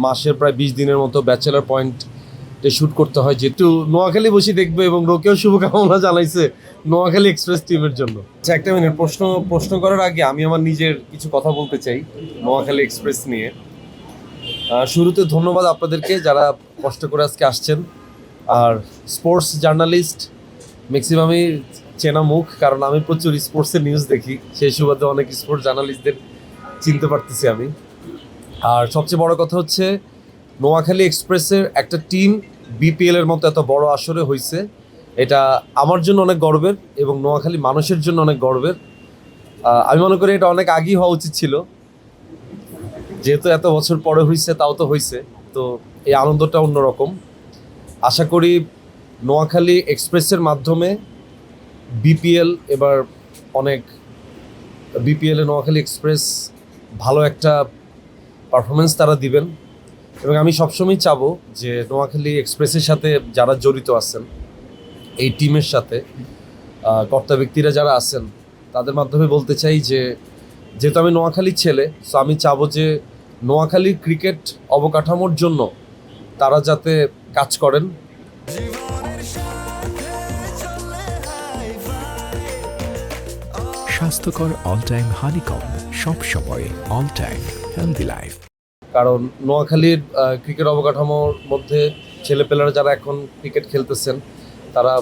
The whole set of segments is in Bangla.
মাসের প্রায় 20 দিনের মতো ব্যাচেলার পয়েন্টে শ্যুট করতে হয়, যেহেতু নোয়াখালী বসে দেখবে এবং রোকেও শুভকামনা জানাইছে নোয়াখালী এক্সপ্রেস টিমের জন্য। আচ্ছা, একটা মিনিট, প্রশ্ন করার আগে আমি আমার নিজের কিছু কথা বলতে চাই নোয়াখালী এক্সপ্রেস নিয়ে। শুরুতে ধন্যবাদ আপনাদেরকে যারা কষ্ট করে আজকে আসছেন। আর স্পোর্টস জার্নালিস্ট ম্যাক্সিমামই চেনা মুখ, কারণ আমি প্রচুর স্পোর্টসের নিউজ দেখি, সেই সুবাদে অনেক স্পোর্টস জার্নালিস্টদের চিনতে পারতেছি আমি। আর সবচেয়ে বড় কথা হচ্ছে নোয়াখালী এক্সপ্রেসের একটা টিম বিপিএল এর মতো এত বড় আসরে হয়েছে, এটা আমার জন্য অনেক গর্বের এবং নোয়াখালী মানুষের জন্য অনেক গর্বের। আমি মনে করি এটা অনেক আগেই হওয়া উচিত ছিল, যেহেতু এত বছর পরে হয়েছে, তাও তো হয়েছে, তো এই আনন্দটা অন্যরকম। আশা করি নোয়াখালী এক্সপ্রেসের মাধ্যমে বিপিএল এবার অনেক বিপিএলে নোয়াখালী এক্সপ্রেস ভালো একটা পারফরমেন্স তারা দিবেন এবং আমি সবসময় চাবো যে নোয়াখালী এক্সপ্রেসের সাথে যারা জড়িত আছেন, এই টিমের সাথে কর্তা ব্যক্তিরা যারা আছেন, তাদের মাধ্যমে বলতে চাই যে যেহেতু আমি নোয়াখালীর ছেলে, সো আমি চাবো যে নোয়াখালীর ক্রিকেট অবকাঠামোর জন্য তারা যাতে কাজ করেন। স্বাস্থ্যকর অল টাইম হানিকম, সব সময় অল টাইম হেলদি লাইফ। কারণ নোয়াখালীর ক্রিকেট অবকাঠামোর মধ্যে ছেলেপেলেরা যারা এখন ক্রিকেট খেলতেছেন তারা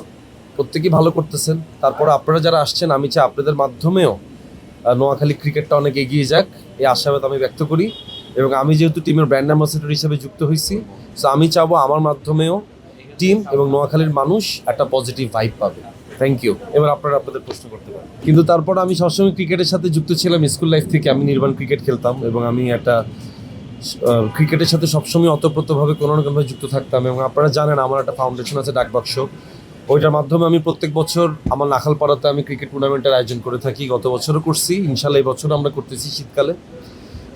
প্রত্যেকেই ভালো করতেছেন। তারপর আপনারা যারা আসছেন, আমি চাই আপনাদের মাধ্যমেও নোয়াখালী ক্রিকেটটা অনেক এগিয়ে যাক, এই আশাবাদ আমি ব্যক্ত করি। এবং আমি যেহেতু টিমের ব্র্যান্ড অ্যাম্বাসেডর হিসেবে যুক্ত হয়েছি, সো আমি চাবো আমার মাধ্যমেও টিম এবং নোয়াখালীর মানুষ একটা পজিটিভ ভাইব পাবে। Thank you. এবার আপনারা আপনাদের প্রশ্ন করতে পারেন। কিন্তু তারপর আমি সবসময় ক্রিকেটের সাথে যুক্ত ছিলাম, স্কুল লাইফ থেকে আমি নির্বাণ ক্রিকেট খেলতাম এবং আমি একটা ক্রিকেটের সাথে সবসময় অতপ্রতভাবে কোনো না কোনোভাবে যুক্ত থাকতাম। এবং আপনারা জানেন আমার একটা ফাউন্ডেশন আছে ডাকবাক্স, ওইটার মাধ্যমে আমি প্রত্যেক বছর আমার নাখালপাড়াতে আমি ক্রিকেট টুর্নামেন্টের আয়োজন করে থাকি। গত বছরও করছি, ইনশাল্লাহ এই বছরও আমরা করতেছি শীতকালে।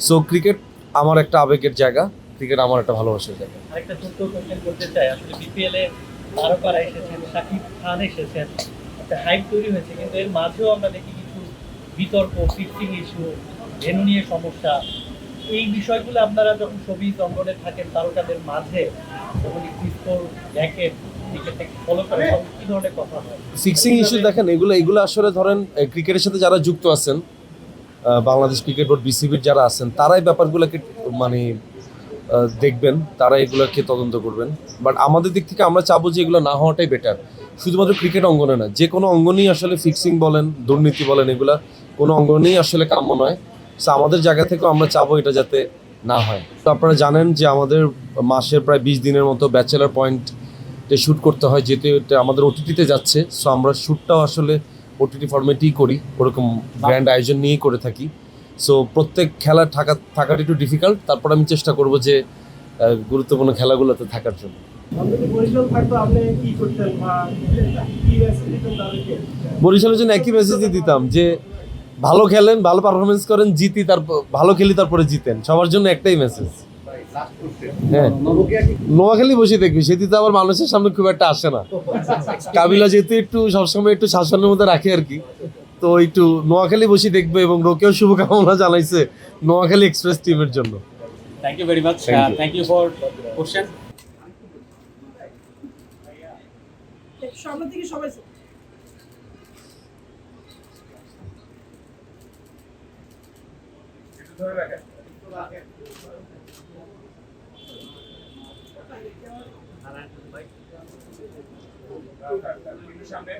সো ক্রিকেট আমার একটা আবেগের জায়গা, ক্রিকেট আমার একটা ভালোবাসার জায়গা। আরেকটা ছোট্ট কোশ্চেন করতে চাই, আসলে বিপিএল এ তারকারা এসেছেন, শাকিব খান এসেছেন, একটা হাইপ তৈরি হয়েছে, কিন্তু এর মাঝেও আমরা দেখি কিছু বিতর্ক, ফিক্সিং ইস্যু, ভেন্যু নিয়ে সমস্যা। এই বিষয়গুলো আপনারা যখন ছবি অঙ্গনে থাকেন তারকাদের মাঝে, যখন একটু স্কোর দেখেন, ক্রিকেটটাকে ফলো করেন, তখন কি ধরনের কথা হয়? ফিক্সিং ইস্যু দেখেন, এগুলো আসলে ধরেন ক্রিকেটের সাথে যারা যুক্ত আছেন, বাংলাদেশ ক্রিকেট বোর্ড বিসিবির যারা আছেন, তারাই ব্যাপারগুলোকে মানে দেখবেন, তারা এগুলোকে তদন্ত করবেন। বাট আমাদের দিক থেকে আমরা চাবো যে এগুলো না হওয়াটাই বেটার। শুধুমাত্র ক্রিকেট অঙ্গনে না, যে কোনো অঙ্গনেই আসলে ফিক্সিং বলেন, দুর্নীতি বলেন, এগুলা কোনো অঙ্গনেই আসলে কাম্য নয়। সো আমাদের জায়গা থেকেও আমরা চাবো এটা যাতে না হয়। তো আপনারা জানেন যে আমাদের মাসের প্রায় 20 দিনের মতো ব্যাচেলার পয়েন্টে শ্যুট করতে হয়, যেহেতু এটা আমাদের ওটিটিতে যাচ্ছে। সো আমরা শ্যুটটাও আসলে ওটিটি ফরম্যাটেই করি, ওরকম গ্র্যান্ড আয়োজন নিয়েই করে থাকি। সো প্রত্যেক খেলা থাকাটা একটু ডিফিকাল্ট, তারপর আমি চেষ্টা করব যে গুরুত্বপূর্ণ খেলাগুলোতে থাকার জন্য। বরিশালের জন্য একই মেসেজই দিতাম যে ভালো খেলেন, ভালো পারফরমেন্স করেন, জিতি, তারপর ভালো খেলি, তারপরে জিতেন, সবার জন্য একটাই মেসেজ। হ্যাঁ, নোয়াখালী বসে দেখবি, সেটি তো আবার মানুষের সামনে খুব একটা আসে না। কাবিলা যেহেতু একটু সবসময় একটু শাসনের মধ্যে রাখে আর কি, তো একটু নোয়াখালী বসে দেখবে এবং রোকেও শুভকামনা জানাইছে নোয়াখালী এক্সপ্রেস টিমের জন্য। Thank you very much. Thank you for question. সামনে